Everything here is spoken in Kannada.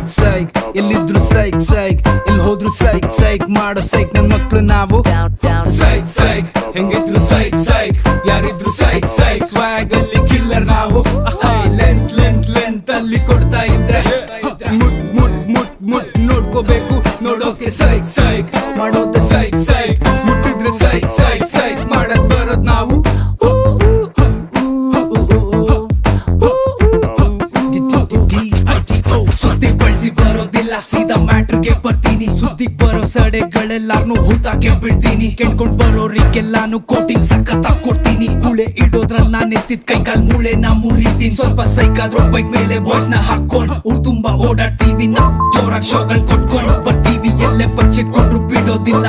ಸೈಕ್ ಸೈಕ್ ಎಲ್ಲಿದ್ರು ಸೈಕ್ ಸೈಕ್ ಎಲ್ಲಿ ಹೋದ್ರು ಸೈಕ್ ಸೈಕ್ ಮಾಡೋ ಸೈಕ್ ನನ್ ಮಕ್ಳು ನಾವು ಸೈಕ್ ಸೈಕ್ ಹೆಂಗಿದ್ರು ಸೈಕ್ ಸೈಕ್ ಯಾರಿದ್ರು ಸೈಕ್ ಸೈಕ್ ಸ್ವ್ಯಾಗ್ ಅಲ್ಲಿ ಕಿಲ್ಲರ್ ನಾವು ಲೆಂತ್ ಲೆಂತ್ ಲೆಂತ್ ಅಲ್ಲಿ ಕೊಡ್ತಾ ಇದ್ರೆ ಮುಟ್ ಮುಟ್ ಮುಟ್ ಮುಟ್ ನೋಡ್ಕೋಬೇಕು ನೋಡೋಕೆ ಸೈಕ್ ಸೈಕ್ ಮಾಡೋದೆ ಸೈಕ್ ಸೈಕ್ ಮುಟ್ಟಿದ್ರೆ ಸೈಕ್ ಸೈಕ್ ಸೈಕ್ ಮಾಡಕ್ ಬರೋದ್ ನಾವು ಸುದ್ದಿ ಬಳಸಿ ಬರೋದಿಲ್ಲ ಸೀದಾ ಮ್ಯಾಟ್ರಿಗೆ ಬರ್ತೀನಿ ಸುದ್ದಿ ಬರೋ ಸಡೆಗಳೆಲ್ಲಾರ್ನು ಹೂತಾಕೆ ಬಿಡ್ತೀನಿ ಕೆಣ್ಕೊಂಡ್ ಬರೋರಿಗೆಲ್ಲಾನು ಕೋಟಿಂಗ್ ಸಖತ್ತಾಗ್ ಕೊಡ್ತೀನಿ ಕೂಳೆ ಇಡೋದ್ರಲ್ಲಿ ನಾನ್ ಎತ್ತಿದ್ ಕೈಕಾಲ್ ಮೂಳೆ ನಾ ಮುರಿತೀನಿ ಸ್ವಲ್ಪ ಸೈಕಾದ್ರೂ ಬೈಕ್ ಮೇಲೆ ಬಾಯ್ಸ್ ನ ಹಾಕೊಂಡ್ ಊರ್ ತುಂಬಾ ಓಡಾಡ್ತೀವಿ ನಾ ಜೋರಾಗ್ ಶೋಗಳ್ ಕೊಟ್ಕೊಂಡು ಬರ್ತೀವಿ ಎಲ್ಲೇ ಬಚ್ಚಿಟ್ಕೊಂಡ್ರು ಬಿಡೋದಿಲ್ಲ